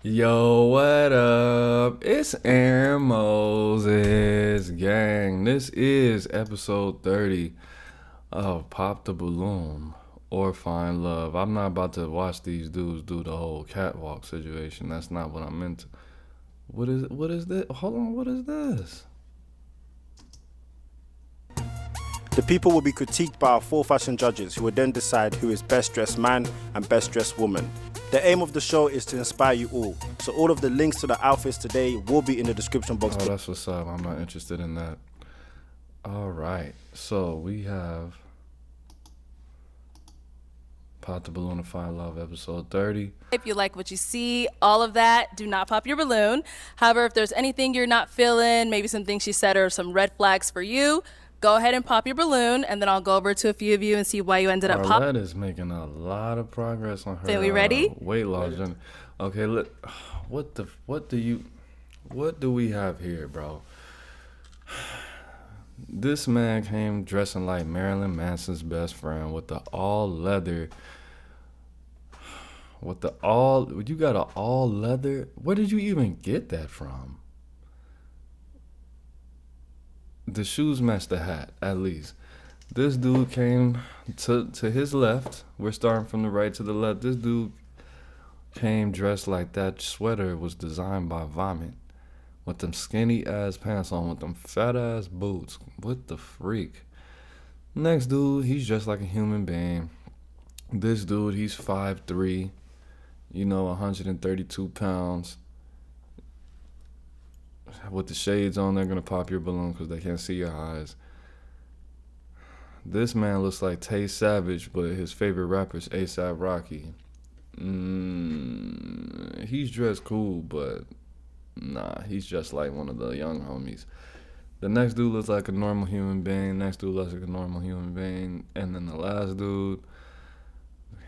Yo, what up? It's Aaron Moses, gang. This is episode 30 of Pop the Balloon or Find Love. I'm not about to watch these dudes do the whole catwalk situation. That's not what I'm into. What is this? Hold on, what is this? The people will be critiqued by our 4 fashion judges who will then decide who is best dressed man and best dressed woman. The aim of the show is to inspire you all. So all of the links to the outfits today will be in the description box. Oh, that's what's up. I'm not interested in that. All right. So we have Pop the Balloon and Find Love episode 30. If you like what you see, all of that, do not pop your balloon. However, if there's anything you're not feeling, maybe some things she said or some red flags for you, go ahead and pop your balloon, and then I'll go over to a few of you and see why you ended up popping. Arlette is making a lot of progress on her we ready? Weight loss journey. Okay, look, what do we have here, bro? This man came dressing like Marilyn Manson's best friend with the all leather. You got an all leather? Where did you even get that from? The shoes match the hat, at least. This dude came to his left. We're starting from the right to the left. This dude came dressed like that sweater was designed by Vomit. With them skinny ass pants on, with them fat ass boots. What the freak? Next dude, he's dressed like a human being. This dude, he's 5'3", 132 pounds. With the shades on, they're gonna pop your balloon because they can't see your eyes. This man looks like Tay Savage, but his favorite rapper is A$AP Rocky. He's dressed cool, but nah, he's just like one of the young homies. The next dude looks like a normal human being. Next dude looks like a normal human being. And then the last dude,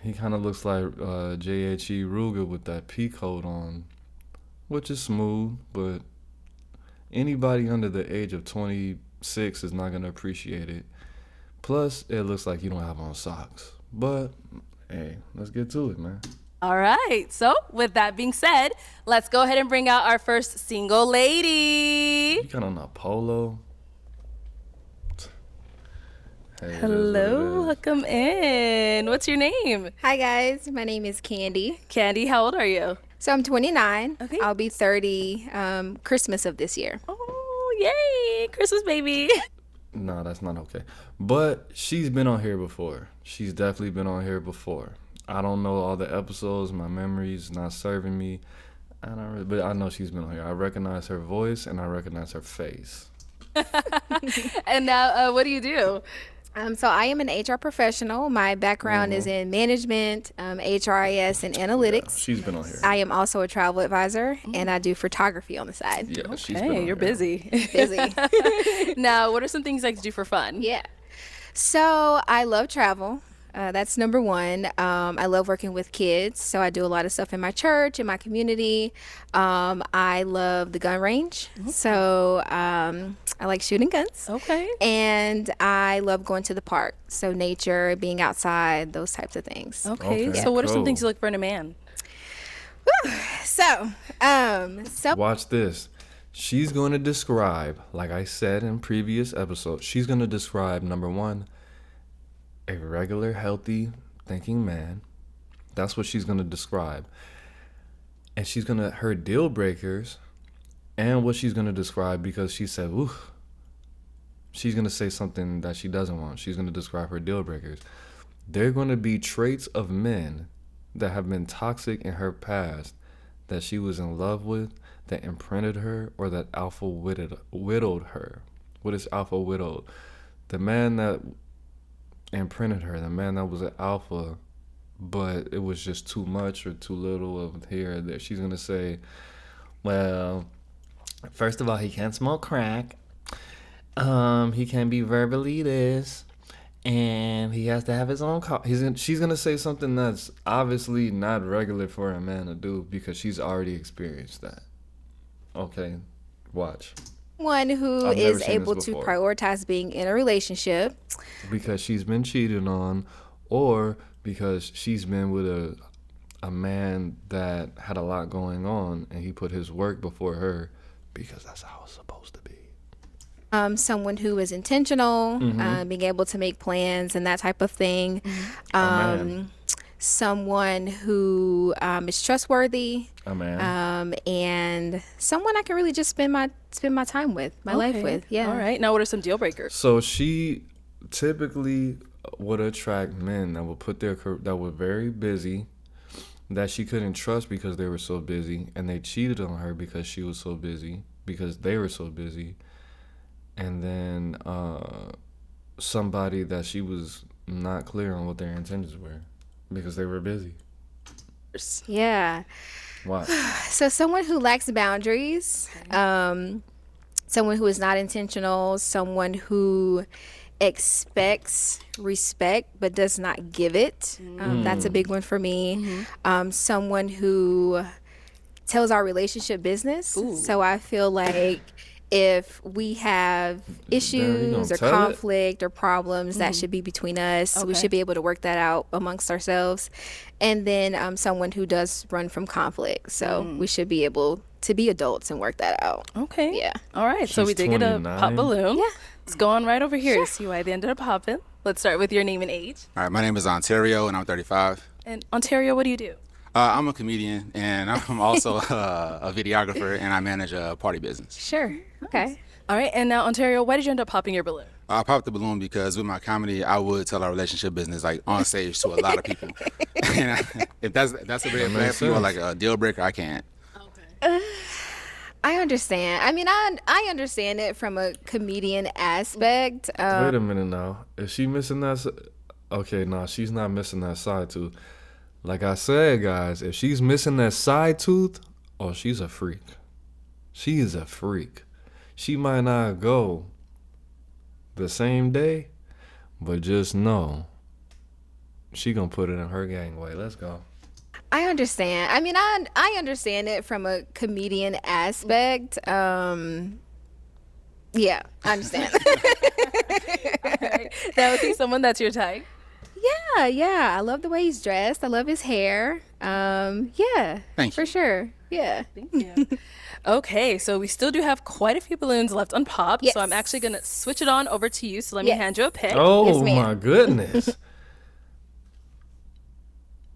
he kind of looks like J.H.E. Ruger with that pea coat on, which is smooth, but anybody under the age of 26 is not going to appreciate it. Plus, it looks like you don't have on socks. But, hey, let's get to it, man. All right. So, with that being said, let's go ahead and bring out our first single lady. You got on a polo? Hey, Hello. Welcome in. What's your name? Hi guys, my name is Candy. Candy, how old are you? So I'm 29. Okay. I'll be 30 Christmas of this year. Oh, yay. Christmas baby. No, that's not okay. But she's been on here before. She's definitely been on here before. I don't know all the episodes. My memory's not serving me. But I know she's been on here. I recognize her voice and I recognize her face. And now, what do you do? So I am an HR professional. My background is in management, HRIS, and analytics. Yeah, she's been on here. I am also a travel advisor, and I do photography on the side. Yeah, she's been on Hey, you're here. busy. Busy. Now, what are some things I could do for fun? Yeah. So I love travel. That's number one. I love working with kids. So I do a lot of stuff in my church, in my community. I love the gun range. So I like shooting guns. Okay. And I love going to the park. So nature, being outside, those types of things. Okay. Okay, So what are some cool. things you look for in a man? So Watch this. She's going to describe, like I said in previous episodes, she's going to describe, number one, a regular, healthy, thinking man. That's what she's going to describe. And she's going to, her deal breakers, and what she's going to describe, because she said, ooh, she's going to say something that she doesn't want. She's going to describe her deal breakers. They're going to be traits of men that have been toxic in her past, that she was in love with, that imprinted her, or that alpha widowed her. What is alpha widowed? The man that imprinted her, the man that was an alpha, but it was just too much or too little of here or there. She's going to say, well, first of all, he can't smoke crack. He can't be verbally this. And he has to have his own car. She's going to say something that's obviously not regular for a man to do because she's already experienced that. Okay, watch. one who I've never is seen able this to before. prioritize being in a relationship. Because she's been cheated on, or because she's been with a man that had a lot going on, and he put his work before her because that's how it's supposed to be. Someone who is intentional, being able to make plans and that type of thing. Someone who is trustworthy. A man. And someone I can really just spend my time with, my life with. Yeah. All right. Now, what are some deal breakers? So she typically would attract men that were very busy, that she couldn't trust because they were so busy, and they cheated on her because she was so busy, because they were so busy. And then somebody that she was not clear on what their intentions were because they were busy. Yeah. Why? So someone who lacks boundaries, someone who is not intentional, someone who expects respect but does not give it. That's a big one for me. Someone who tells our relationship business. So I feel like if we have issues or conflict or problems, that should be between us. Okay. We should be able to work that out amongst ourselves. And then someone who does run from conflict. So we should be able to be adults and work that out. Okay. Yeah. All right. So we did get a pop balloon. Yeah. Let's go on right over here to see why they ended up popping. Let's start with your name and age. All right. My name is Ontario, and I'm 35. And Ontario, what do you do? I'm a comedian, and I'm also a videographer, and I manage a party business. Sure. Okay. All right. And now, Ontario, why did you end up popping your balloon? I popped the balloon because with my comedy, I would tell our relationship business like on stage to a lot of people. And if that's a red flag for you or like a deal breaker, I can't. Okay. I understand. I mean, I understand it from a comedian aspect. Wait a minute now. Is she missing that? Okay, no, she's not missing that side tooth. Like I said, guys, if she's missing that side tooth, oh, she's a freak. She is a freak. She might not go the same day, but just know she gonna put it in her gangway. Let's go. I understand. I mean, I understand it from a comedian aspect. Yeah, I understand. All right. That would be someone that's your type. Yeah. I love the way he's dressed. I love his hair. Yeah. Thank you. For sure. Yeah. Thank you. Okay, so we still do have quite a few balloons left unpopped. Yes. So I'm actually going to switch it on over to you. So let me hand you a pick. Oh, Yes, ma'am. my goodness.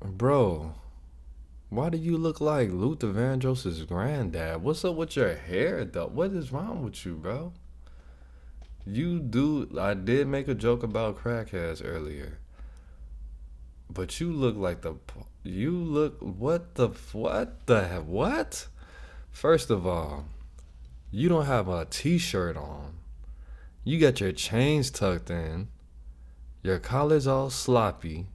Bro, why do you look like Luther Vandross's granddad? What's up with your hair, though? What is wrong with you, bro? I did make a joke about crackheads earlier. But you look like what? First of all, you don't have a t-shirt on. You got your chains tucked in. Your collar's all sloppy.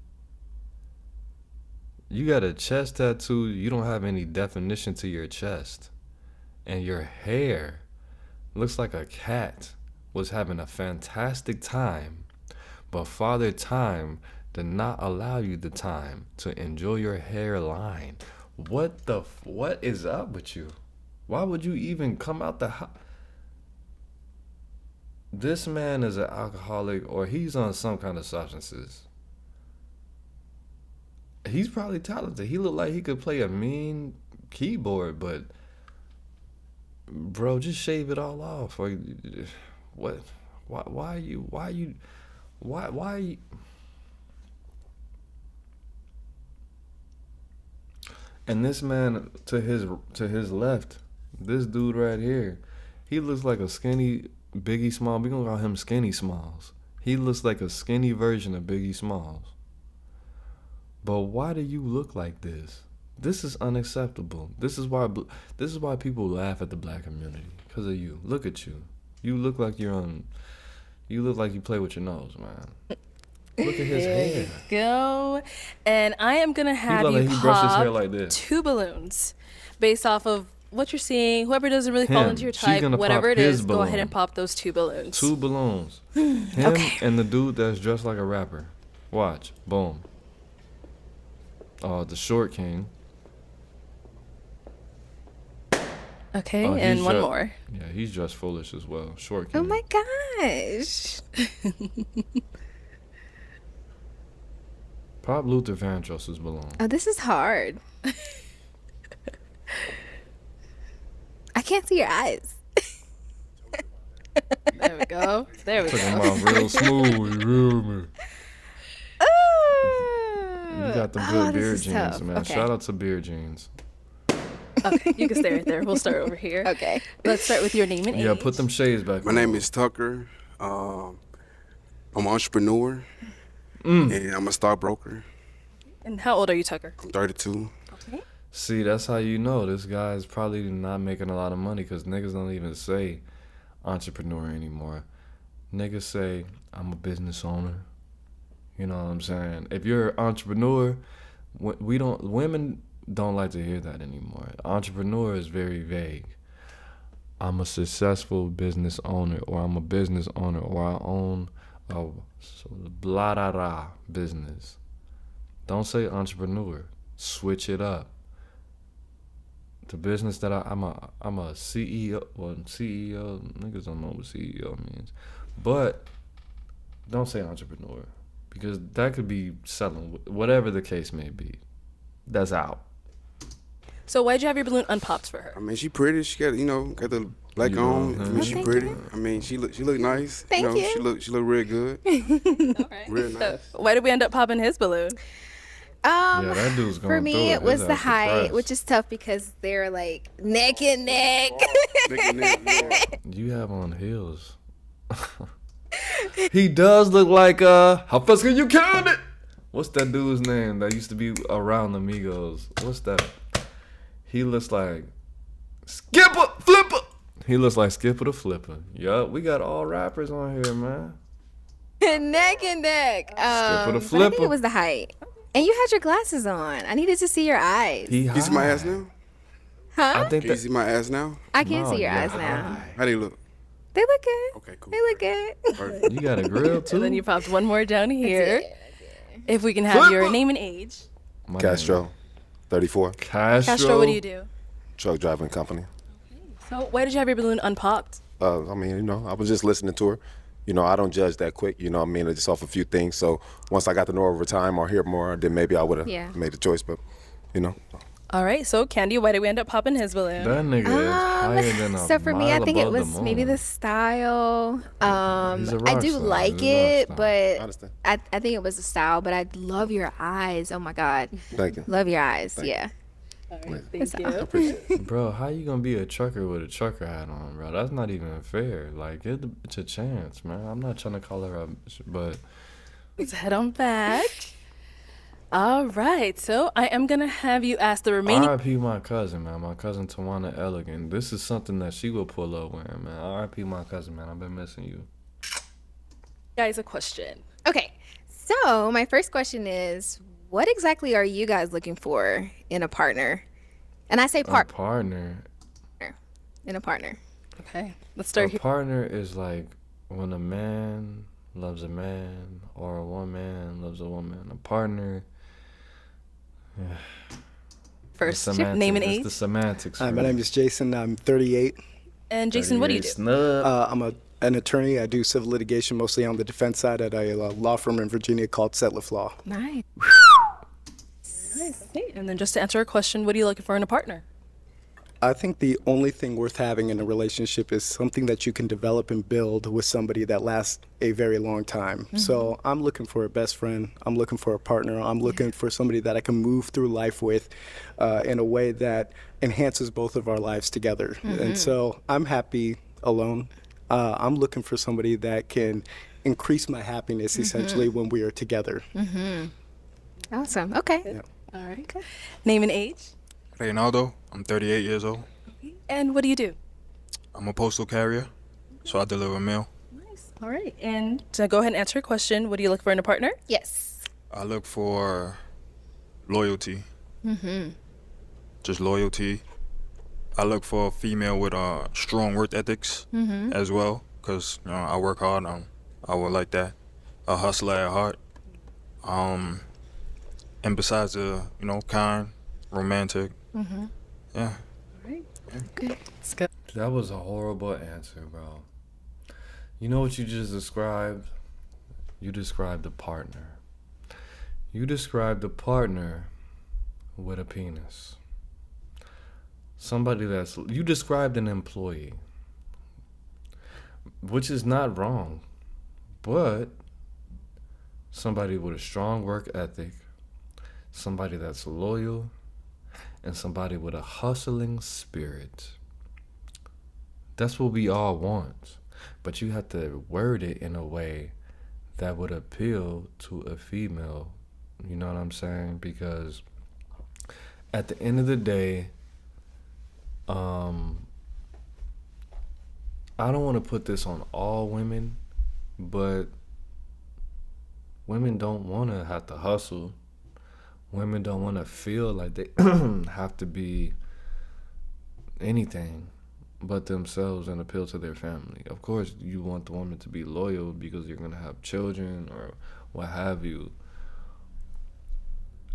You got a chest tattoo. You don't have any definition to your chest. And your hair looks like a cat was having a fantastic time, but Father Time did not allow you the time to enjoy your hairline. What is up with you? Why would you even come out the house? This man is an alcoholic, or he's on some kind of substances. He's probably talented. He looked like he could play a mean keyboard, but bro, just shave it all off. Or what? Why are you? And this man to his left, this dude right here, he looks like a skinny Biggie Smalls. We gonna call him Skinny Smalls. He looks like a skinny version of Biggie Smalls. But why do you look like this? This is unacceptable. This is why people laugh at the black community, because of you. Look at you. You look like you look like you play with your nose, man. Look at his hair. Go. And I am going to have you pop like 2 balloons based off of what you're seeing. Whoever doesn't really fall into your type, whatever it is, go ahead and pop those 2 balloons. 2 balloons. Him and the dude that's dressed like a rapper. Watch. Boom. The short king. Okay, and one more. Yeah, he's dressed foolish as well. Short king. Oh my gosh. Pop Luther Vandross's balloon. Oh, this is hard. I can't see your eyes. There we go. There we Took him go. out real smooth. You feel me? You got them good beer this is jeans, tough. man. Okay. Shout out to beer jeans. Okay, you can stay right there. We'll start over here. Okay. Let's start with your name and age. Yeah, put them shades back. My name is Tucker. I'm an entrepreneur, and I'm a stockbroker. And how old are you, Tucker? I'm 32. Okay. See, that's how you know this guy's probably not making a lot of money because niggas don't even say entrepreneur anymore. Niggas say, I'm a business owner. You know what I'm saying? If you're an entrepreneur, women don't like to hear that anymore. Entrepreneur is very vague. I'm a successful business owner, or I'm a business owner, or I own a blah da da business. Don't say entrepreneur. Switch it up. The business that I'm a CEO. Well, CEO, niggas don't know what CEO means. But don't say entrepreneur, because that could be selling, whatever the case may be. That's out. So why'd you have your balloon unpopped for her? I mean, she pretty. She got, got the black You on. know, I mean, she thank pretty. you. I mean, she look nice. Thank you. She look real good. Real nice. Why did we end up popping his balloon? Yeah, that dude's going For me, through it was His the ass height, depressed. which is tough because they're like neck and neck. You have on heels. He does look like how fast can you count it? What's that dude's name that used to be around the Migos? What's that? He looks like Skipper Flipper. He looks like Skipper the Flipper. Yup, we got all rappers on here, man. Neck and neck. Skipper the But I think flipper. it was the height. And you had your glasses on. I needed to see your eyes. You see my ass now? Huh? I think Can you that see my ass now? I can't No, see your you're eyes now. high. How they look? They look good. Okay, cool. They look good. Perfect. You got a grill too. And then you popped one more down here. If we can have Flipper. your name and age. My Castro, 34, name. Castro. Castro, what do you do? truck driving company. So why did you have your balloon unpopped? I mean, I was just listening to her. I don't judge that quick, I mean, just off a few things. So once I got to know her over time or hear more, then maybe I would have made a choice. But, All right, so Candy, why did we end up popping his balloon? That nigga is higher than a So for me, I mile think it above the was maybe moon. the style. He's a I rock do star. like He's a rock it, star. but understand. I think it was the style. But I love your eyes. Oh my God, Thank you. love your eyes. Yeah. Thank you. Appreciate it. Bro, how you gonna be a trucker with a trucker hat on, bro? That's not even fair. Like, give the bitch a chance, man. I'm not trying to call her a bitch, but Let's head on back. All right, so I am going to have you ask the remaining... R.I.P. my cousin, man. My cousin Tawana Elegant. This is something that she will pull up wearing, man. R.I.P. my cousin, man. I've been missing you. guys a question. Okay. So my first question is, what exactly are you guys looking for in a partner? And I say A partner. in a partner. Okay, let's A start here. partner is like when a man loves a man or a woman loves a woman. A partner. First, the name and semantics. age. It's the semantics. Hi, my name is Jason. I'm 38. And Jason, what do you do? Snub. I'm an attorney. I do civil litigation, mostly on the defense side at a law firm in Virginia called Setliff Law. Nice. Okay, and then just to answer a question, what are you looking for in a partner? I think the only thing worth having in a relationship is something that you can develop and build with somebody that lasts a very long time. So I'm looking for a best friend. I'm looking for a partner. I'm looking for somebody that I can move through life with in a way that enhances both of our lives together. And so I'm happy alone. I'm looking for somebody that can increase my happiness essentially when we are together. Awesome. Okay. Yeah. All right. Name and age. Reynaldo, I'm 38 years old. And what do you do? I'm a postal carrier, so I deliver mail. Nice. All right. And to go ahead and answer your question, what do you look for in a partner? Yes. I look for loyalty. Just loyalty. I look for a female with strong work ethics as well, because I work hard. I would like that. A hustler at heart. And besides kind, romantic. Yeah. Let's go. That was a horrible answer, bro. You know what you just described? You described a partner. You described a partner with a penis. You described an employee, which is not wrong, but somebody with a strong work ethic, somebody that's loyal, and somebody with a hustling spirit. That's what we all want, but you have to word it in a way that would appeal to a female. You know what I'm saying? Because at the end of the day, I don't want to put this on all women, but women don't want to have to hustle. Women don't want to feel like they have to be anything but themselves and appeal to their family. Of course, you want the woman to be loyal because you're going to have children or what have you,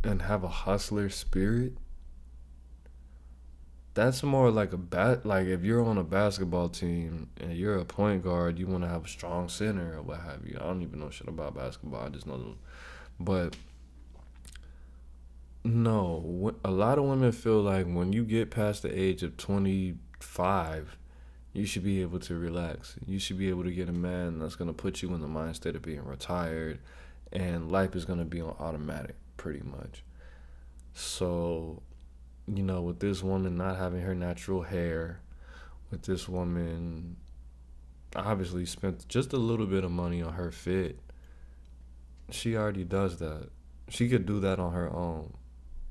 and have a hustler spirit. That's more like like if you're on a basketball team and you're a point guard, you want to have a strong center or what have you. I don't even know shit about basketball. I just know them. But no, a lot of women feel like when you get past the age of 25, you should be able to relax. You should be able to get a man that's going to put you in the mind state of being retired, and life is going to be on automatic pretty much. So, you know, with this woman not having her natural hair, with this woman obviously spent just a little bit of money on her fit, she already does that. She could do that on her own.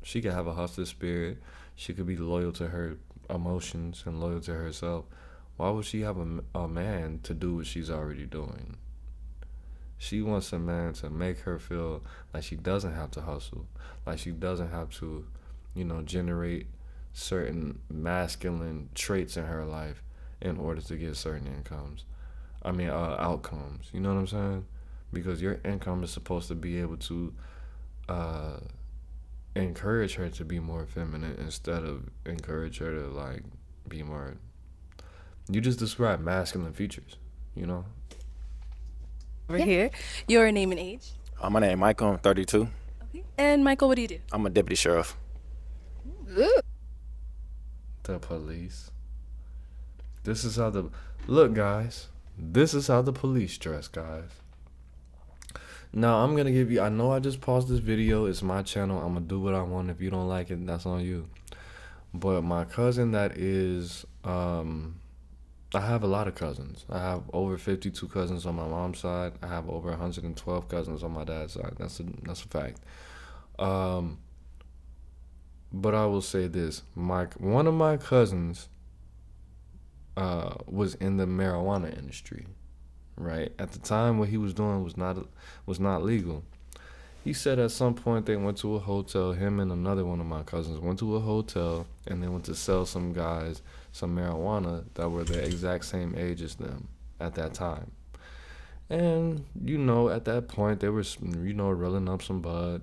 She could have a hustler spirit. She could be loyal to her emotions and loyal to herself. Why would she have a man to do what she's already doing? She wants a man to make her feel like she doesn't have to hustle, like she doesn't have to, you know, generate certain masculine traits in her life in order to get certain outcomes. You know what I'm saying? Because your income is supposed to be able to encourage her to be more feminine instead of encourage her to like be more. You just described masculine features, you know. Over here, your name and age. My name is Michael. I'm 32. Okay. And Michael, what do you do? I'm a deputy sheriff. The police. This is how look, guys. This is how the police dress, guys. Now I'm gonna give you. I know I just paused this video. It's my channel. I'm gonna do what I want. If you don't like it, that's on you. But my cousin, that is, I have a lot of cousins. I have over 52 cousins on my mom's side. I have over 112 cousins on my dad's side. That's a fact. But I will say this: one of my cousins was in the marijuana industry, right? At the time, what he was doing was not legal. He said at some point they went to a hotel. Him and another one of my cousins went to a hotel and they went to sell some guys some marijuana that were the exact same age as them at that time. And, you know, at that point they were, you know, rolling up some bud.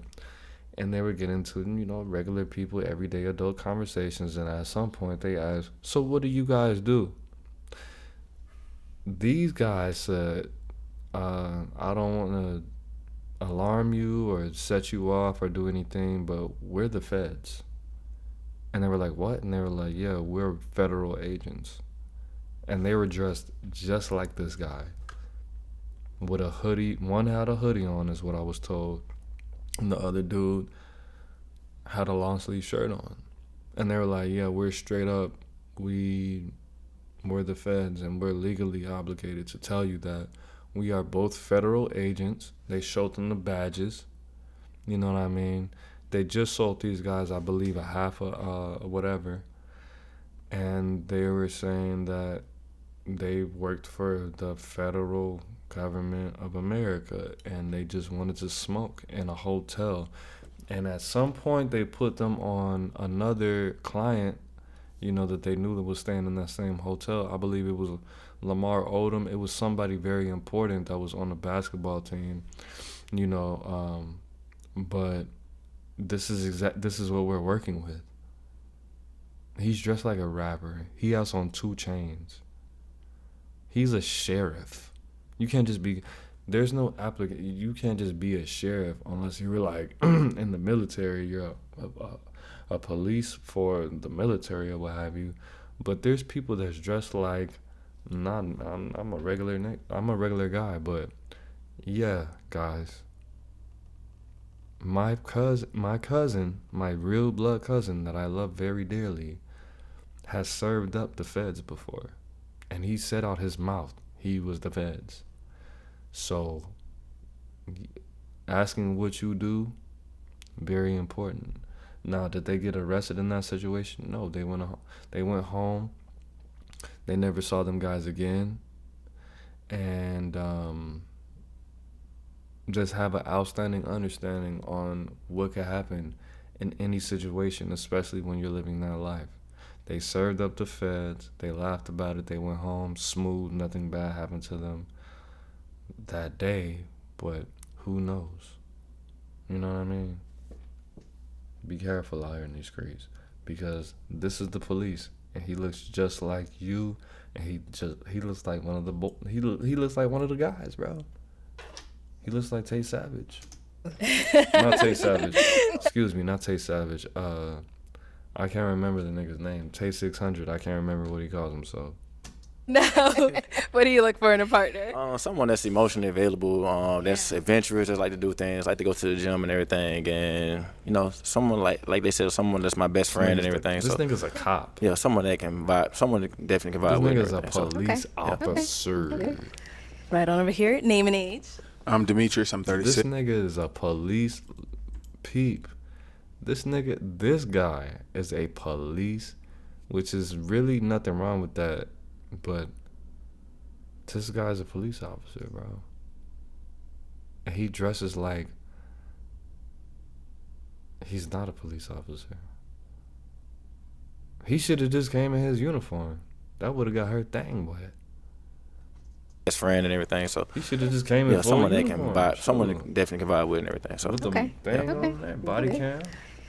And they were getting to, you know, regular people, everyday adult conversations. And at some point they asked, so what do you guys do? These guys said, I don't want to alarm you or set you off or do anything, but we're the feds. And they were like, what? And they were like, yeah, we're federal agents. And they were dressed just like this guy with a hoodie. One had a hoodie on, is what I was told. And the other dude had a long sleeve shirt on. And they were like, yeah, we're straight up, we're the feds, and we're legally obligated to tell you that we are both federal agents. They showed them the badges. You know what I mean? They just sold these guys, I believe, a half whatever. And they were saying that they worked for the federal government of America and they just wanted to smoke in a hotel. And at some point they put them on another client, you know, that they knew that was staying in that same hotel. I believe it was Lamar Odom. It was somebody very important that was on the basketball team, you know. But this is what we're working with. He's dressed like a rapper. He has on 2 chains. He's a sheriff. You can't just be. there's no application. You can't just be a sheriff unless you were like in the military. You're a police for the military or what have you. But there's people that's dressed like, I'm a regular guy, but yeah, guys. My cousin, my real blood cousin that I love very dearly, has served up the feds before, and he said out his mouth he was the feds. So, asking what you do, very important. Now, did they get arrested in that situation? No, they went home. They never saw them guys again, and just have an outstanding understanding on what could happen in any situation, especially when you're living that life. They served up the feds. They laughed about it. They went home smooth. Nothing bad happened to them that day, but who knows? You know what I mean? Be careful out here in these streets, because this is the police, and he looks just like you, and he looks like one of the he looks like one of the guys, bro. He looks like Tay Savage. Not Tay Savage. Excuse me, not Tay Savage. I can't remember the nigga's name. Tay 600. I can't remember what he calls himself. No. What do you look for in a partner? Someone that's emotionally available, that's adventurous, that's like to do things, like to go to the gym and everything, and someone like they said, someone that's my best friend and everything. This nigga's a cop. Yeah, someone that can vibe. Someone that definitely can vibe with. This nigga's a police officer. Okay. Right on over here. Name and age. I'm Demetrius. I'm 36. This nigga is a police peep. This guy is a police, which is really nothing wrong with that. But this guy's a police officer, bro. And he dresses like he's not a police officer. He should have just came in his uniform. That would have got her thing wet. Best friend and everything, so he should have just came in someone that uniform. can vibe, someone that definitely can vibe with and everything. So with the thing on there, body cam.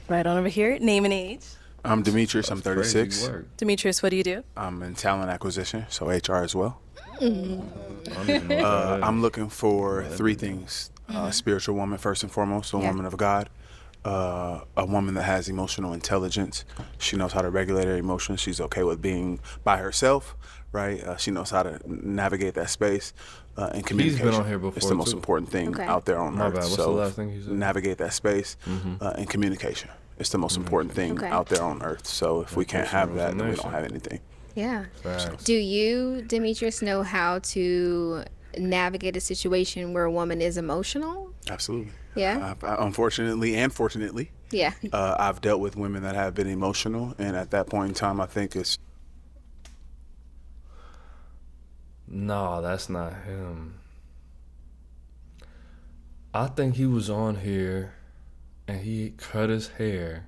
Right on over here. Name and age. I'm Demetrius. I'm 36. Demetrius, what do you do? I'm in talent acquisition, so HR as well. I'm looking for three things. Spiritual woman, first and foremost, a woman of God. A woman that has emotional intelligence. She knows how to regulate her emotions. She's okay with being by herself, right? She knows how to navigate that space. And communication. He's been on here before. It's the most important thing out there on earth. What's the last thing he said? Navigate that space and communication. It's the most important thing out there on earth. So if we can't have that, then we don't have anything. Yeah. Do you, Demetrius, know how to navigate a situation where a woman is emotional? Absolutely. Yeah. Unfortunately and fortunately. Yeah. I've dealt with women that have been emotional, and at that point in time, I think it's. No, that's not him. I think he was on here and he cut his hair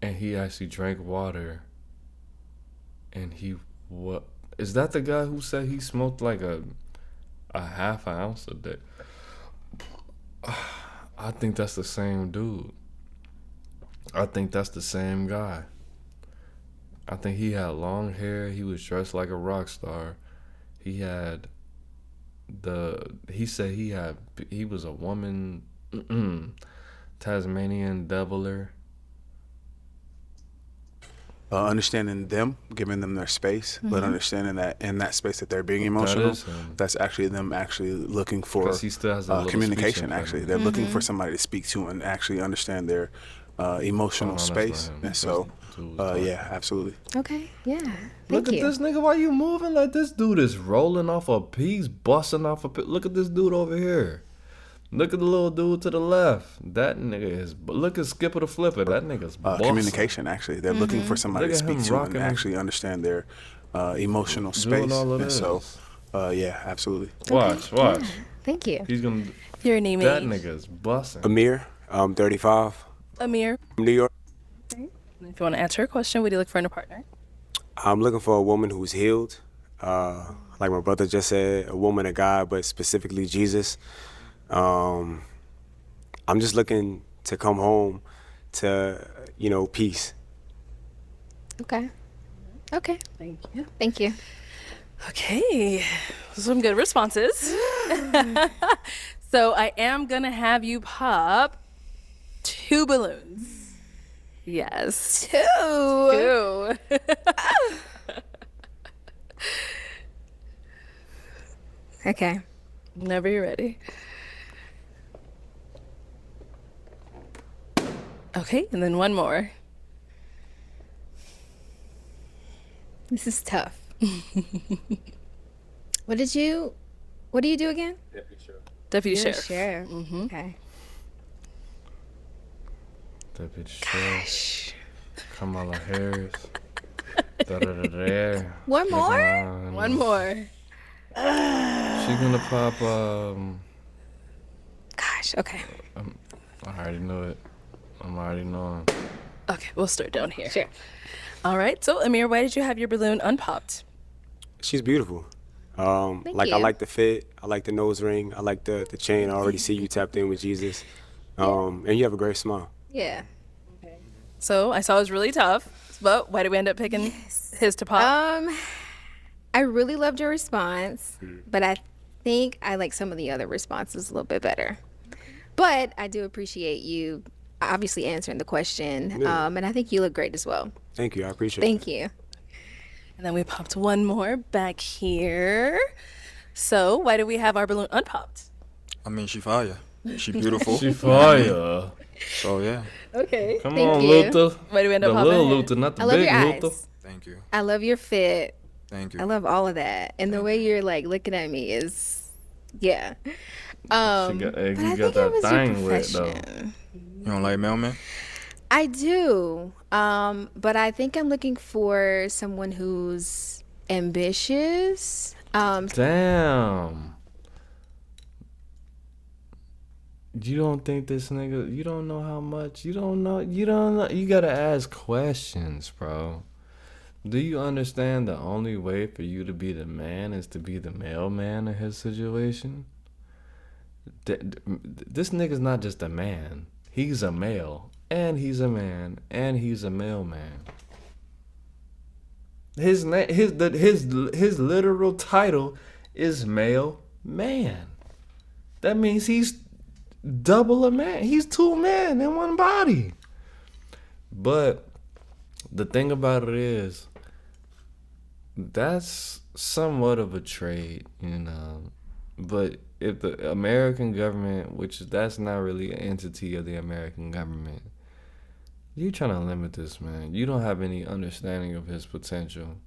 and he actually drank water and is that the guy who said he smoked like a half an ounce a day? I think that's the same dude. I think that's the same guy. I think he had long hair. He was dressed like a rock star. He said he was a woman, Tasmanian deviler. Understanding them, giving them their space, but understanding that in that space that they're being emotional, that's actually them actually looking for he still has a communication. Actually, they're looking for somebody to speak to and actually understand their emotional space. And so, yeah, absolutely. Okay, yeah. Look at this nigga. Why you moving like this? Dude is rolling off a piece, busting off a piece. Look at this dude over here. Look at the little dude to the left. That nigga is. Look at Skipper the Flipper. That nigga's communication. Actually, they're looking for somebody to speak to and actually understand their emotional space. And so, yeah, absolutely. Watch. Yeah. Thank you. He's gonna. Your name that is? That nigga's busting. Amir. I'm 35. Amir. From New York. If you want to answer a question, what do you look for in a partner? I'm looking for a woman who's healed. Like my brother just said, a woman of God, but specifically Jesus. I'm just looking to come home to, peace. Okay. Thank you. Okay. some good responses. So I am going to have you pop 2 balloons. Yes. 2. Okay. Whenever you're ready. Okay, and then 1 more. This is tough. What do you do again? Deputy You're a Sheriff. sheriff. Okay. Deputy Sheriff. Kamala Harris. Da-da-da-da. One more? 1 more. She's gonna pop. Gosh. Okay. I already know it. I'm already knowing. Okay, we'll start down here. Sure. All right, so Amir, why did you have your balloon unpopped? She's beautiful. Thank like you. I like the fit, I like the nose ring, I like the chain. I already see you tapped in with Jesus, and you have a great smile. Yeah. So I saw it was really tough, but why did we end up picking his to pop? I really loved your response, but I think I like some of the other responses a little bit better. But I do appreciate you obviously answering the question, and I think you look great as well. Thank you, I appreciate it. Thank you. And then we popped 1 more back here. So why do we have our balloon unpopped? I mean, she fire. She beautiful. She fire. So yeah. Okay. Come Thank on, you. Luther. Why do we end up The popping little her? Luther, not the I love big your Luther. eyes. Thank you. I love your fit. Thank you. I love all of that. And the way you're like looking at me is, yeah. Hey, But you I got think that it was your thing with it, though. profession. You don't like mailman? I do. But I think I'm looking for someone who's ambitious. Damn. You don't think this nigga, you don't know how much, you don't know, you gotta ask questions, bro. Do you understand the only way for you to be the man is to be the mailman in his situation? This nigga's not just a man. He's a male, and he's a man, and he's a mailman. His literal title is male man. That means he's double a man. He's 2 men in one body. But the thing about it is, that's somewhat of a trade, you know. But if the American government, that's not really an entity of the American government, you're trying to limit this man. You don't have any understanding of his potential.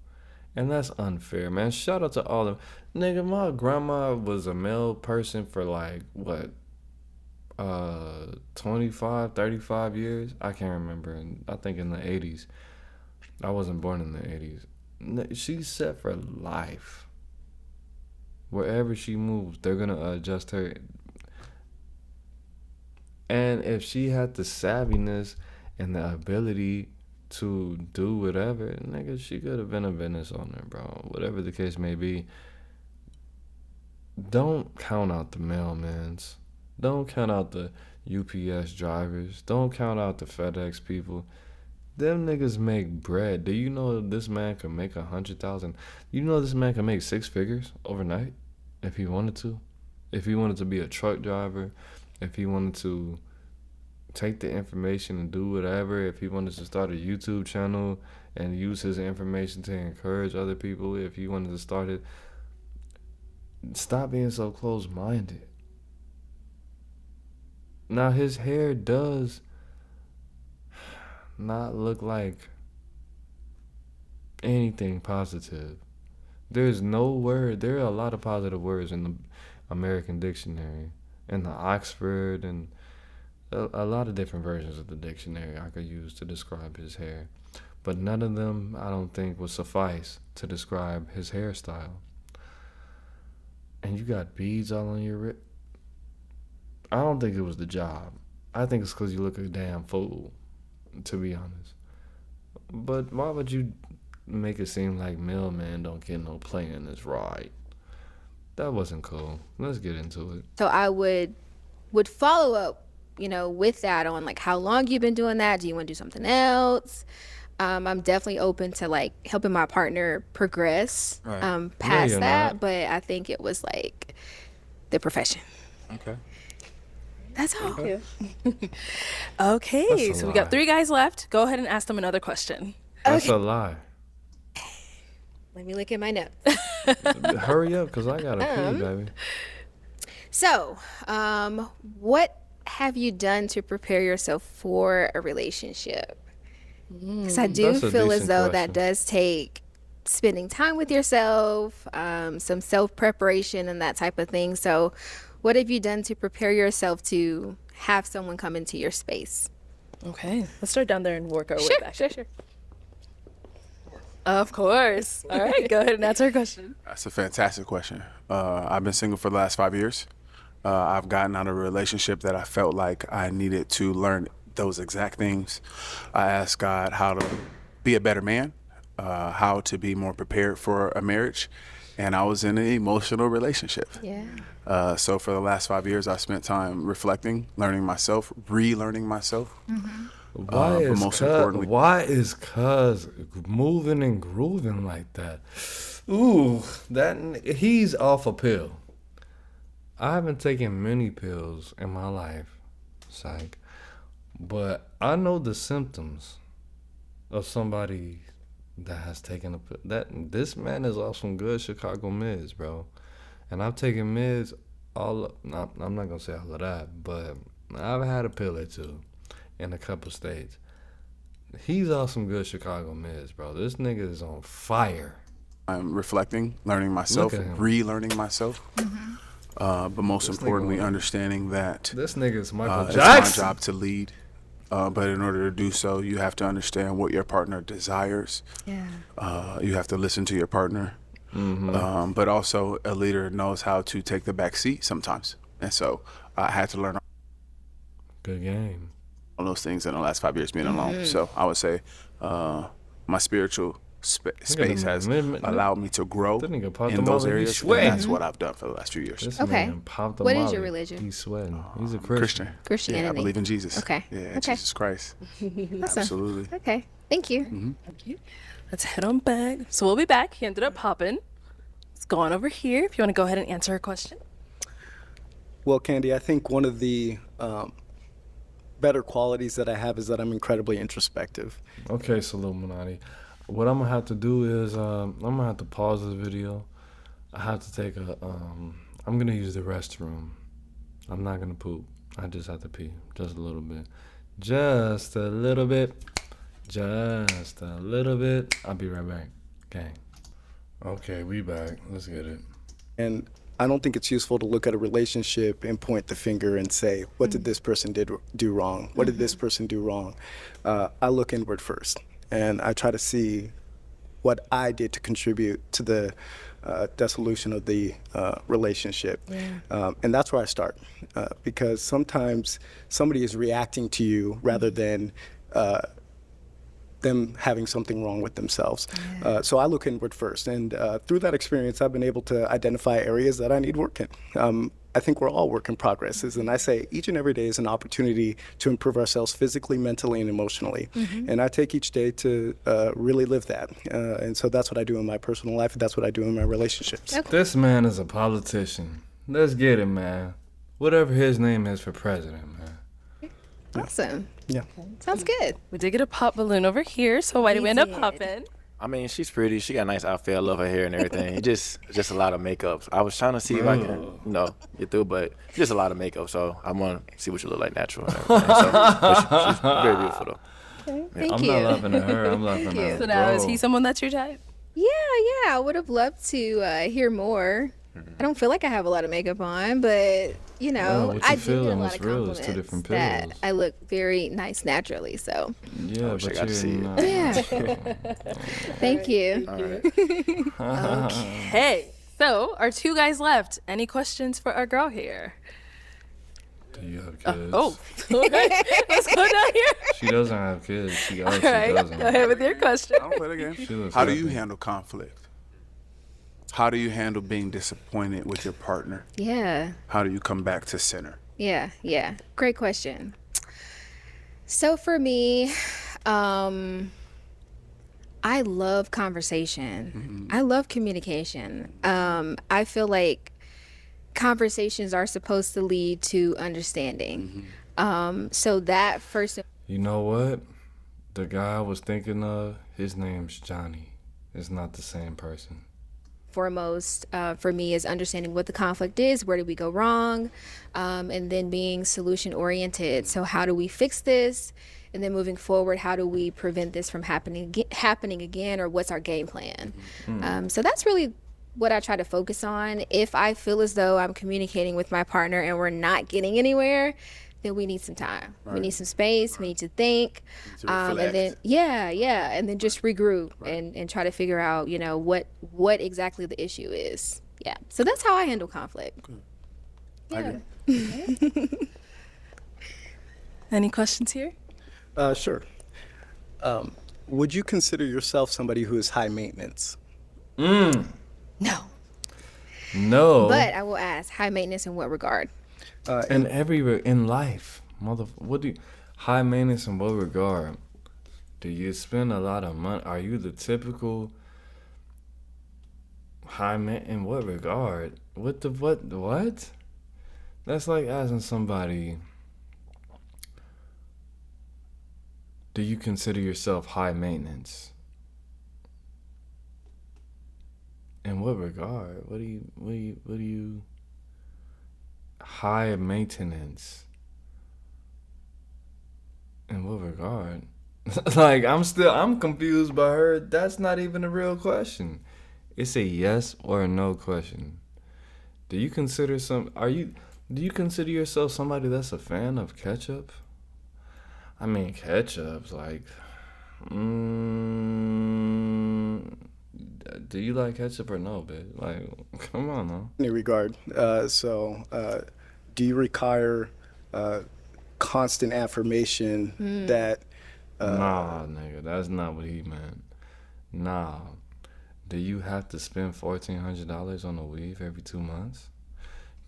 And that's unfair, man. Shout out to all of them. Nigga, my grandma was a male person for like, what, 25, 35 years? I can't remember. I think in the 80s. I wasn't born in the 80s. She's set for life. Wherever she moves, they're going to adjust her. And if she had the savviness and the ability to do whatever, nigga, she could have been a business owner, bro. Whatever the case may be. Don't count out the mailmans. Don't count out the UPS drivers. Don't count out the FedEx people. Them niggas make bread. Do you know this man could make 100,000? You know this man could make 6 figures overnight if he wanted to? If he wanted to be a truck driver, if he wanted to take the information and do whatever, if he wanted to start a YouTube channel and use his information to encourage other people, if he wanted to start it, stop being so close-minded. Now, his hair does not look like anything positive. There's no word. There are a lot of positive words in the American dictionary, in the Oxford, and a lot of different versions of the dictionary I could use to describe his hair. But none of them, I don't think, would suffice to describe his hairstyle. And you got beads all on your wrist. I don't think it was the job. I think it's because you look a damn fool, to be honest. But why would you make it seem like mailman don't get no play in this ride? That wasn't cool. Let's get into it. So I would follow up, with that on like how long you've been doing that. Do you want to do something else? I'm definitely open to like helping my partner progress past that. Not. But I think it was like the profession. Okay. That's all. Okay, That's a so we lie. got 3 guys left. Go ahead and ask them another question. That's a lie. Let me look at my notes. Hurry up, because I got to pee, baby. So, what have you done to prepare yourself for a relationship? Because I do That's a feel as decent though question. that does take spending time with yourself, some self preparation, and that type of thing. So, what have you done to prepare yourself to have someone come into your space? Okay, let's start down there and work our way back. Sure. Of course. All right, go ahead and answer your question. That's a fantastic question. I've been single for the last 5 years. I've gotten out of a relationship that I felt like I needed to learn those exact things. I asked God how to be a better man, how to be more prepared for a marriage, and I was in an emotional relationship. Yeah. So for the last 5 years, I spent time reflecting, learning myself, relearning myself. Why but most importantly, is cuz moving and grooving like that? Ooh, he's off a pill. I haven't taken many pills in my life, psych, but I know the symptoms of somebody that has taken a pill. This man is off some good Chicago meds, bro. And I've taken meds I'm not gonna say all of that, but I've had a pill or two in a couple states. He's off some good Chicago meds, bro. This nigga is on fire. I'm reflecting, learning myself, Look at him. relearning myself. But most This importantly, nigga- understanding that This nigga is Michael it's Jackson. my job to lead. But in order to do so, you have to understand what your partner desires. Yeah. You have to listen to your partner. But also, a leader knows how to take the back seat sometimes. And so I had to learn Good game. all those things in the last 5 years being alone. So I would say my spiritual space has allowed me to grow That nigga popped in them those all, he's areas. And sweating. that's what I've done for the last few years. This Okay. man popped the What is molly. your religion? He's sweating. He's a Christian. Christianity. Yeah, I believe in Jesus. Okay. Yeah, Okay. Jesus Christ. Awesome. Absolutely. Okay. Thank you. Let's head on back. So we'll be back. He ended up popping. Let's go on over here if you want to go ahead and answer her question. Well, Candy, I think one of the better qualities that I have is that I'm incredibly introspective. Okay, Soluminati. What I'm gonna have to do is I'm gonna have to pause this video. I have to take I'm gonna use the restroom. I'm not gonna poop. I just have to pee. Just a little bit. Just a little bit. Just a little bit. I'll be right back. Gang. Okay, we back. Let's get it. And I don't think it's useful to look at a relationship and point the finger and say, what did this person do wrong? What did this person do wrong? I look inward first, and I try to see what I did to contribute to the dissolution of the relationship. And that's where I start, because sometimes somebody is reacting to you rather than them having something wrong with themselves. So I look inward first, and through that experience, I've been able to identify areas that I need work in. I think we're all work in progresses, and I say each and every day is an opportunity to improve ourselves physically, mentally, and emotionally. And I take each day to really live that. And so that's what I do in my personal life, and that's what I do in my relationships. This man is a politician. Let's get it, man. Whatever his name is for president, man. Awesome. Yeah. Sounds good. We did get a pop balloon over here, so why did we end up did. popping? I mean, she's pretty. She got a nice outfit. I love her hair and everything. It's just a lot of makeup. I was trying to see if I can, get through, but just a lot of makeup. So I want to see what you look like natural and everything. But she's very beautiful, though. Okay. Thank I'm you. not laughing at her. I'm laughing you. at So now, is bro. he someone that's your type? Yeah. I would have loved to hear more. I don't feel like I have a lot of makeup on, but what I you do feel get a and lot what's of real is compliments two different that pills. I look very nice naturally. So Yeah, wish I but got to see you're it. not. Yeah. Thank you. All right. Hey, so our 2 guys left. Any questions for our girl here? Do you have kids? Oh, okay. Let's go down here. She doesn't have kids. She All actually right, doesn't. go ahead with your question. I don't play the game. She looks How do you happy. handle conflict? How do you handle being disappointed with your partner? Yeah. How do you come back to center? Yeah. Great question. So for me, I love conversation. I love communication. I feel like conversations are supposed to lead to understanding. So that first. You know what? The guy I was thinking of, his name's Johnny. It's not the same person. Foremost for me is understanding what the conflict is, where did we go wrong, and then being solution oriented. So how do we fix this? And then moving forward, how do we prevent this from happening again, or what's our game plan? So that's really what I try to focus on. If I feel as though I'm communicating with my partner and we're not getting anywhere, then we need some time. Right. We need some space. Right. We need to think. And then, and then just regroup and try to figure out, you know, what exactly the issue is. Yeah. So that's how I handle conflict. Good. Yeah. Any questions here? Sure. Would you consider yourself somebody who is high maintenance? No. But I will ask, high maintenance in what regard? And everywhere in life, what do you, high maintenance in what regard? Do you spend a lot of money? Are you the typical high maintenance in what regard? What? That's like asking somebody, do you consider yourself high maintenance? In what regard? What do you high maintenance? In what regard? Like, I'm confused by her. That's not even a real question. It's a yes or a no question. Do you consider yourself somebody that's a fan of ketchup? I mean, ketchup's like, do you like ketchup or no, babe? Like, come on, now. In any regard, do you require constant affirmation that... Nah, nigga, that's not what he meant. Nah. Do you have to spend $1,400 on a weave every 2 months?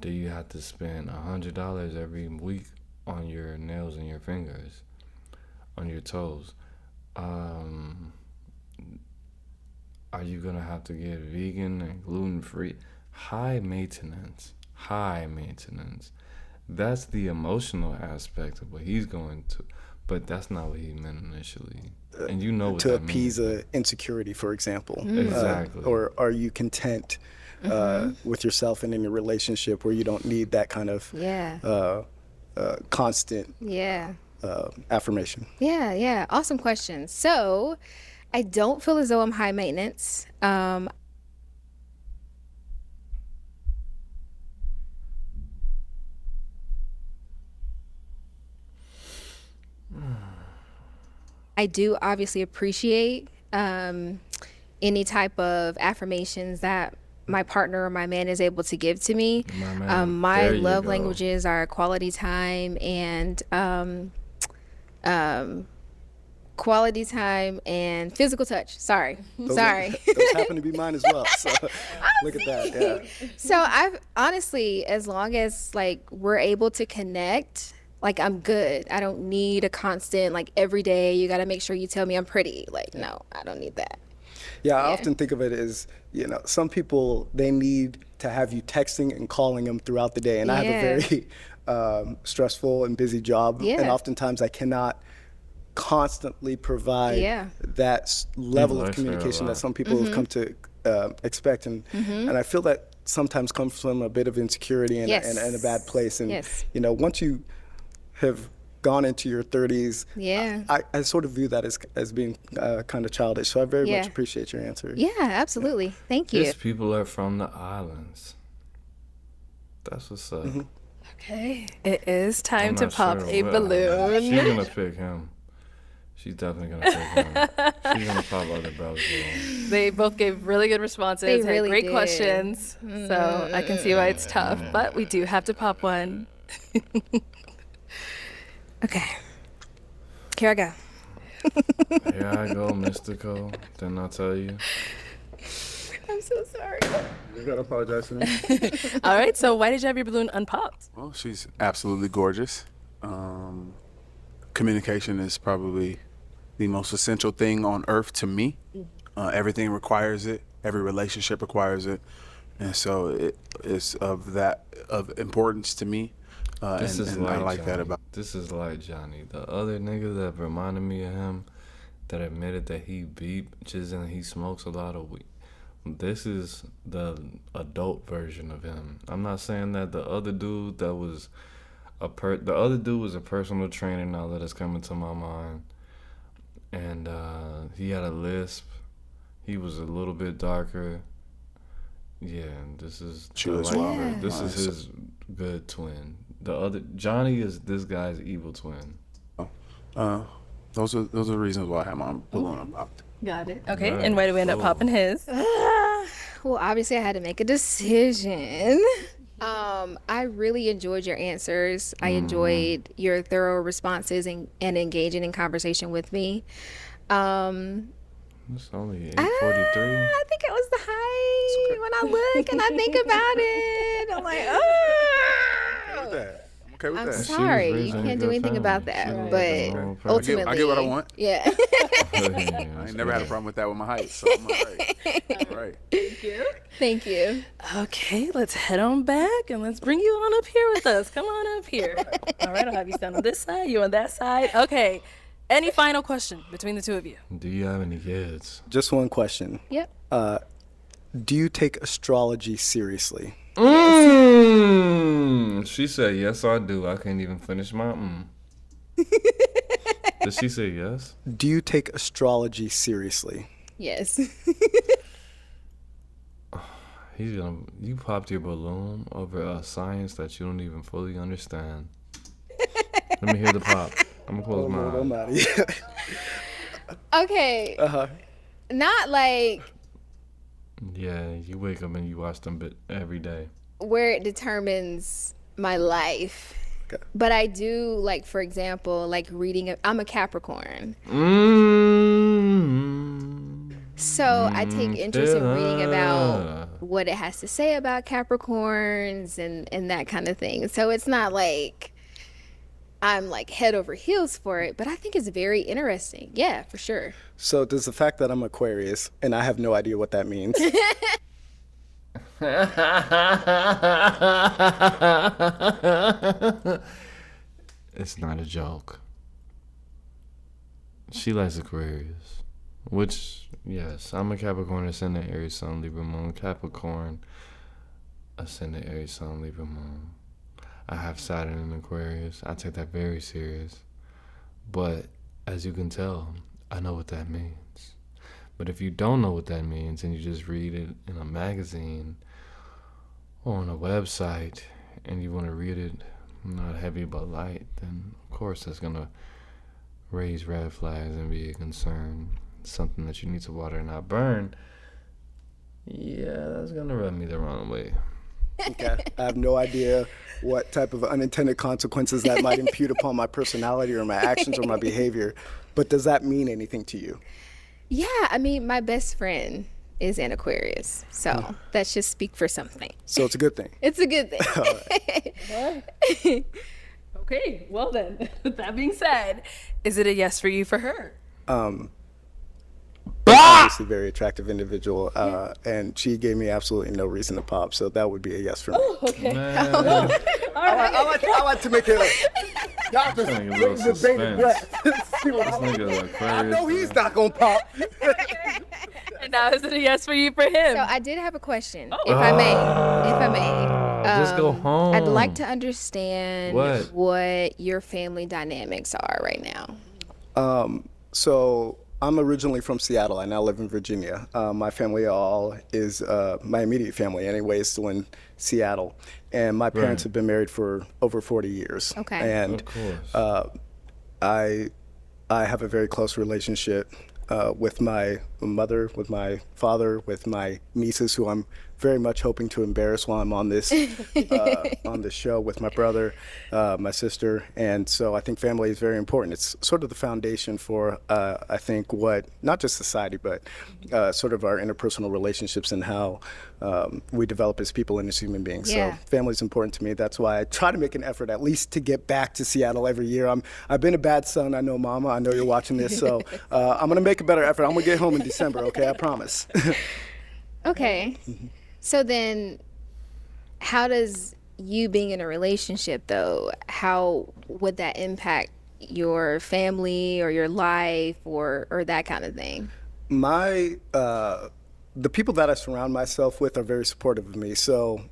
Do you have to spend $100 every week on your nails and your fingers, on your toes? Are you gonna have to get vegan and gluten-free? High maintenance. That's the emotional aspect of what he's going to, but that's not what he meant initially. And you know what to that appease means. a insecurity, for example. Exactly. Or are you content with yourself and in your relationship where you don't need that kind of constant affirmation? Yeah. Awesome question. So I don't feel as though I'm high maintenance. I do obviously appreciate any type of affirmations that my partner or my man is able to give to me. My love languages are quality time and physical touch. Sorry. Those happen to be mine as well. So look at that. Yeah. So I've honestly, as long as like we're able to connect, like I'm good. I don't need a constant, like every day you got to make sure you tell me I'm pretty. Like, no, I don't need that. Yeah, I often think of it as, you know, some people, they need to have you texting and calling them throughout the day. And I have a very stressful and busy job. And oftentimes I cannot constantly provide that level of communication that some people have come to expect. And I feel that sometimes comes from a bit of insecurity and a bad place. And, you know, once you have gone into your 30s, I sort of view that as being kind of childish. So I very much appreciate your answer. Yeah, absolutely. Thank you. These people are from the islands. That's what's up. Okay, it is time to pop a balloon. She's gonna pick him. She's definitely gonna pick him. She's gonna pop other bells. They both gave really good responses. They really had great did. questions. So I can see why it's tough, but we do have to pop one. Okay. Here I go. Here I go, Mystical. Didn't I tell you? I'm so sorry. You gotta apologize to me. All right, so why did you have your balloon unpopped? Well, she's absolutely gorgeous. Communication is probably the most essential thing on earth to me. Everything requires it. Every relationship requires it. And so it is of importance to me. This is and like I like Johnny. that about. This is like Johnny. The other nigga that reminded me of him, that admitted that he beaches and he smokes a lot of weed. This is the adult version of him. I'm not saying that the other dude that was the other dude was a personal trainer now that is coming to my mind. And he had a lisp. He was a little bit darker. Yeah, this is this is his good twin. The other Johnny is this guy's evil twin. Those are the reasons why I have my balloon popped. Got it. Okay, and why do we end up popping his? Well, obviously I had to make a decision. I really enjoyed your answers. I enjoyed your thorough responses and engaging in conversation with me. It's only 8:43. I think it was the height. When I look and I think about it, I'm like, I'm okay with I'm that. sorry, you can't do anything about that. But ultimately, I get what I want. Yeah. I ain't never had a problem with that with my height, so I'm all right. All right. Thank you. Thank you. Okay, let's head on back and let's bring you on up here with us. Come on up here. All right, I'll have you stand on this side, you on that side. Okay. Any final question between the two of you? Do you have any kids? Just one question. Yep. Do you take astrology seriously? She said, yes, I do. I can't even finish my Did she say yes? Do you take astrology seriously? Yes. You popped your balloon over a science that you don't even fully understand. Let me hear the pop. I'm gonna close my eyes. Okay. Not like Yeah, you wake up and you watch them every day. where it determines my life. Okay. But I do, like, for example, like reading. I'm a Capricorn. So I take interest in reading about what it has to say about Capricorns and that kind of thing. So it's not like I'm like head over heels for it, but I think it's very interesting. Yeah, for sure. So does the fact that I'm Aquarius and I have no idea what that means? It's not a joke. She likes Aquarius, which, yes, I'm a Capricorn, ascendant Aries, Sun, Libra, Moon. Capricorn, ascendant Aries, Sun, Libra, Moon. I have Saturn in Aquarius. I take that very serious. But as you can tell, I know what that means. But if you don't know what that means and you just read it in a magazine or on a website and you want to read it not heavy but light, then of course that's going to raise red flags and be a concern. Something that you need to water and not burn. Yeah, that's going to rub me the wrong way. Okay. I have no idea what type of unintended consequences that might impute upon my personality or my actions or my behavior. But does that mean anything to you? Yeah, I mean, my best friend is an Aquarius. So that should speak for something. So it's a good thing. It's a good thing. Okay, well then, with that being said, is it a yes for you for her? Obviously very attractive individual, and she gave me absolutely no reason to pop, so that would be a yes for me. Oh, okay. I like to make it y'all just Trying to get a little bring the bated breath. See what This nigga Aquarius. I know he's not gonna pop. And now is it a yes for you for him? So I did have a question, if I may. Just go home. I'd like to understand What? what your family dynamics are right now. So I'm originally from Seattle. I now live in Virginia. My family is my immediate family anyway, is still in Seattle. And my parents have been married for over 40 years. Okay. And Of course. I have a very close relationship with my mother, with my father, with my nieces, who I'm very much hoping to embarrass while I'm on this on this show with my brother, my sister, and so I think family is very important. It's sort of the foundation for I think what not just society but sort of our interpersonal relationships and how we develop as people and as human beings. Yeah. So family is important to me. That's why I try to make an effort at least to get back to Seattle every year. I've been a bad son. I know, Mama. I know you're watching this, so I'm gonna make a better effort. I'm gonna get home in December. Okay, I promise. Okay. So then, how does you being in a relationship, though, how would that impact your family or your life or that kind of thing? The people that I surround myself with are very supportive of me. So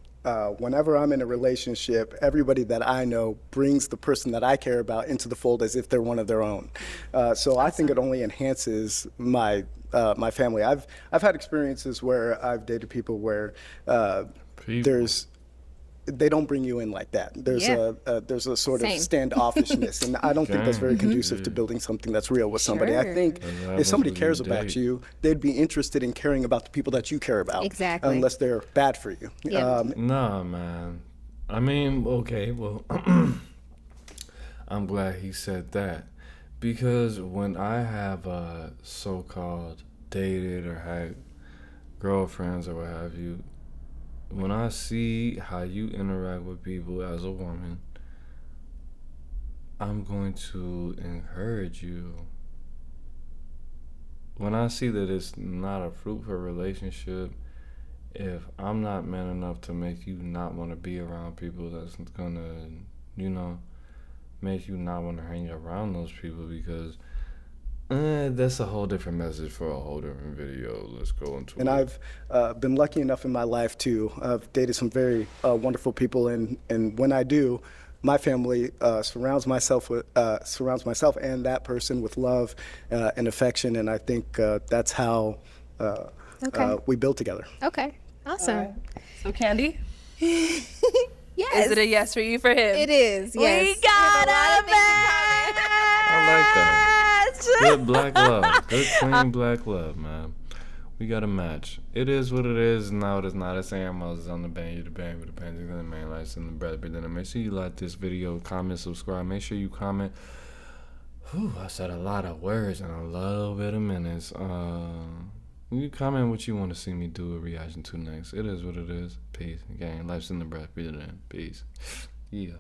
whenever I'm in a relationship, everybody that I know brings the person that I care about into the fold as if they're one of their own. So I think it only enhances my family. I've had experiences where I've dated people where they don't bring you in like that. There's a sort of standoffishness, and I don't think that's very conducive to building something that's real with somebody. I think if somebody cares about you, they'd be interested in caring about the people that you care about. Exactly. Unless they're bad for you. Nah, man. I mean, okay, well, I'm glad he said that. Because when I have so-called dated or had girlfriends or what have you, when I see how you interact with people as a woman, I'm going to encourage you. When I see that it's not a fruitful relationship, if I'm not man enough to make you not want to be around people that's gonna, make you not want to hang around those people, because that's a whole different message for a whole different video. Let's go into it. And I've been lucky enough in my life to I've dated some very wonderful people, and when I do, my family surrounds myself and that person with love and affection, and I think that's how we build together. Okay, awesome. Right. So Candy? Yes. Is it a yes for you for him? It is, yes. We got a match! I like that. Good black love. Good clean black love, man. We got a match. It is what it is. No, it is not. It's Aaron on the band. You're the band with the band. The man likes in the brother. But then make sure you like this video, comment, subscribe. Make sure you comment. Whew, I said a lot of words in a little bit of minutes. You comment what you want to see me do a reaction to next. It is what it is. Peace. Gang. Life's in the breath. Be the Peace. Yeah.